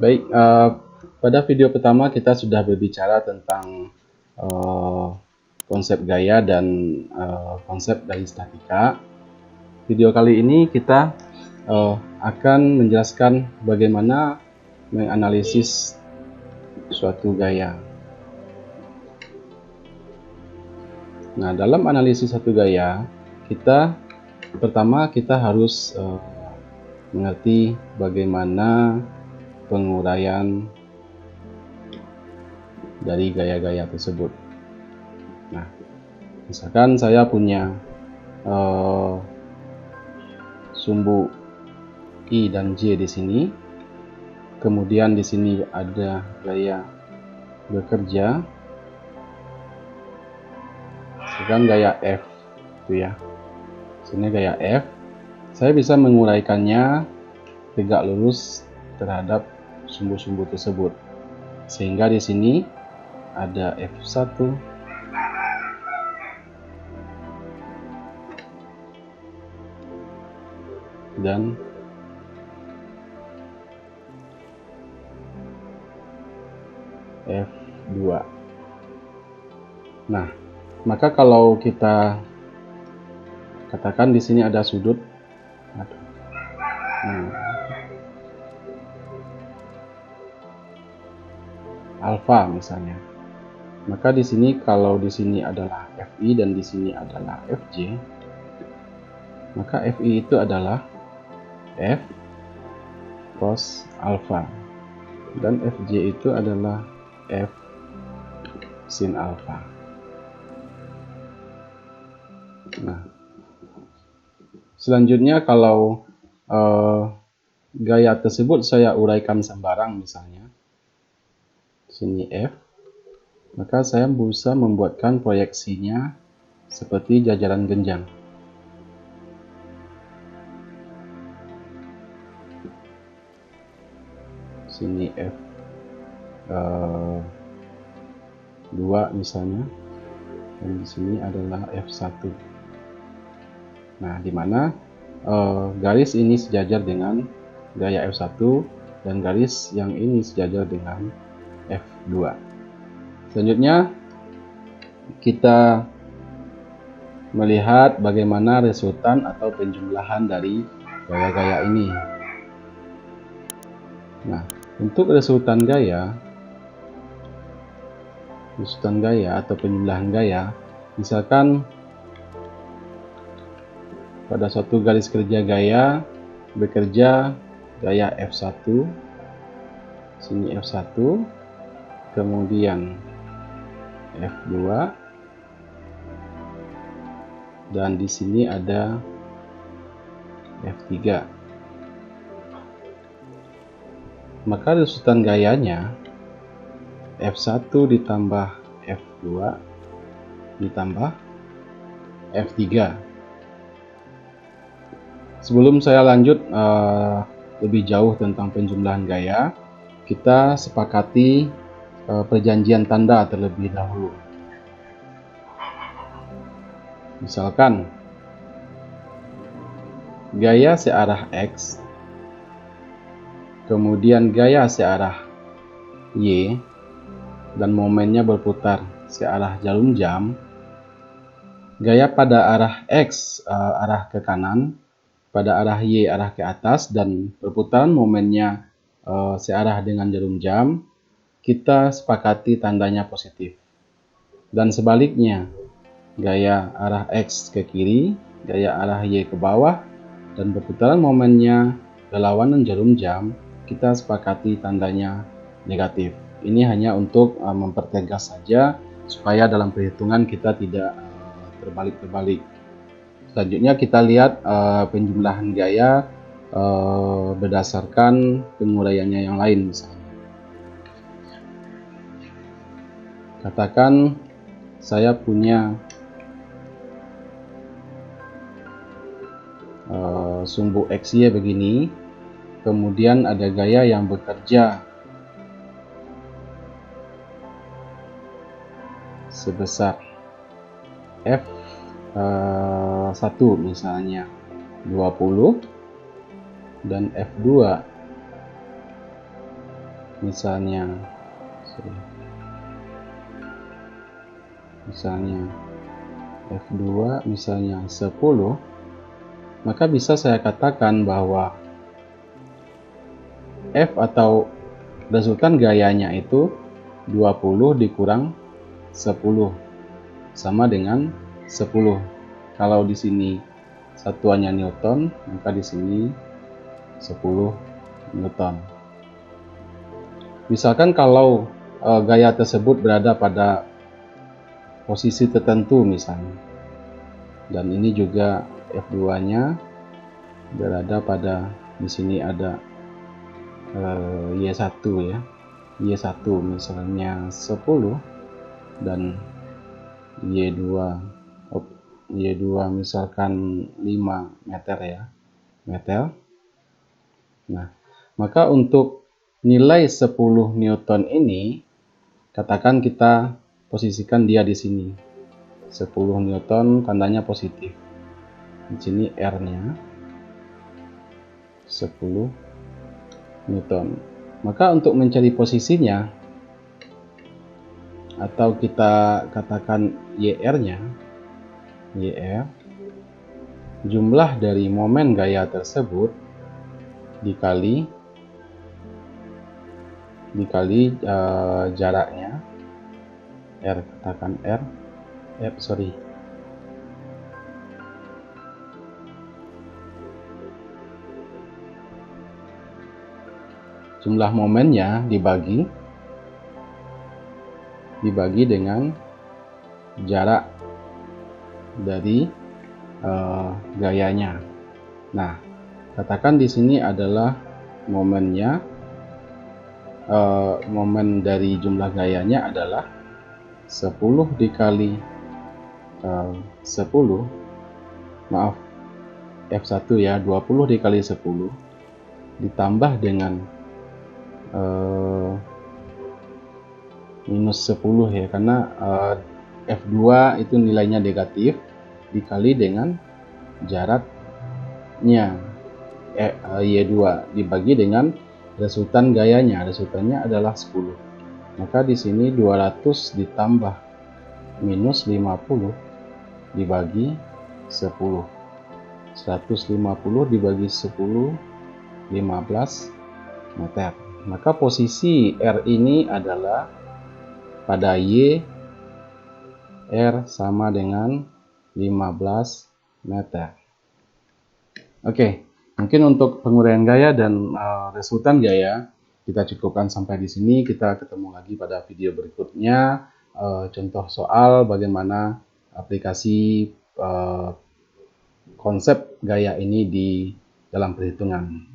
Baik, pada video pertama kita sudah berbicara tentang konsep gaya dan konsep dari statika. Video kali ini kita akan menjelaskan bagaimana menganalisis suatu gaya. Nah, dalam analisis satu gaya, pertama kita harus mengerti bagaimana penguraian dari gaya-gaya tersebut. Nah, misalkan saya punya sumbu I dan J di sini, kemudian di sini ada gaya bekerja, misalkan gaya F, itu ya. Sini gaya F. Saya bisa menguraikannya tegak lurus terhadap sumbu-sumbu tersebut, sehingga di sini ada F1 dan F2. Nah, maka kalau kita katakan di sini ada sudut alfa misalnya, maka di sini kalau di sini adalah FI dan di sini adalah FJ, maka FI itu adalah F cos alfa dan FJ itu adalah F sin alfa. Nah, selanjutnya kalau gaya tersebut saya uraikan sembarang, misalnya sini F, maka saya bisa membuatkan proyeksinya seperti jajaran genjang. Sini F2 misalnya, dan di sini adalah F1. Nah, di mana garis ini sejajar dengan gaya F1 dan garis yang ini sejajar dengan F2. Selanjutnya kita melihat bagaimana resultan atau penjumlahan dari gaya-gaya ini. Nah, untuk resultan gaya atau penjumlahan gaya, misalkan pada suatu garis kerja gaya bekerja gaya F1, sini F1, kemudian F2, dan di sini ada F3. Maka resultan gayanya F1 ditambah F2 ditambah F3. Sebelum saya lanjut lebih jauh tentang penjumlahan gaya, kita sepakati perjanjian tanda terlebih dahulu. Misalkan gaya searah X, kemudian gaya searah Y, dan momennya berputar searah jarum jam. Gaya pada arah X arah ke kanan, pada arah Y arah ke atas, dan perputaran momennya searah dengan jarum jam, kita sepakati tandanya positif. Dan sebaliknya, gaya arah X ke kiri, gaya arah Y ke bawah, dan perputaran momennya berlawanan jarum jam, kita sepakati tandanya negatif. Ini hanya untuk mempertegas saja supaya dalam perhitungan kita tidak terbalik-terbalik. Selanjutnya kita lihat penjumlahan gaya berdasarkan penguraiannya yang lain. Misalnya, katakan saya punya sumbu XY begini, kemudian ada gaya yang bekerja sebesar F1 misalnya 20 dan F2 misalnya F2 misalnya 10, maka bisa saya katakan bahwa F atau resultan gayanya itu 20 dikurang 10 sama dengan 10. Kalau di sini satuannya Newton, maka di sini 10 Newton. Misalkan kalau gaya tersebut berada pada posisi tertentu misalnya, dan ini juga F2-nya berada pada, di sini ada Y1 ya, Y1 misalnya 10 dan Y2 misalkan 5 meter ya, Nah, maka untuk nilai 10 Newton ini, katakan kita posisikan dia di sini. 10 Newton tandanya positif. Di sini R-nya 10 Newton. Maka untuk mencari posisinya, atau kita katakan YR-nya, YR, jumlah dari momen gaya tersebut dikali jaraknya R, katakan jumlah momennya dibagi dengan jarak dari gayanya. Nah, katakan di sini adalah momennya, momen dari jumlah gayanya adalah 10 dikali 10, maaf, F1 ya, 20 dikali 10 ditambah dengan minus 10 ya, karena F2 itu nilainya negatif, dikali dengan jaraknya Y2 dibagi dengan resultan gayanya. Resultannya adalah 10. Maka di sini 200 ditambah minus 50 dibagi 10. 150 dibagi 10, 15 meter. Maka posisi R ini adalah pada Y, R sama dengan 15 meter. Oke, mungkin untuk penguraian gaya dan resultan gaya kita cukupkan sampai di sini. Kita ketemu lagi pada video berikutnya. Contoh soal bagaimana aplikasi konsep gaya ini di dalam perhitungan.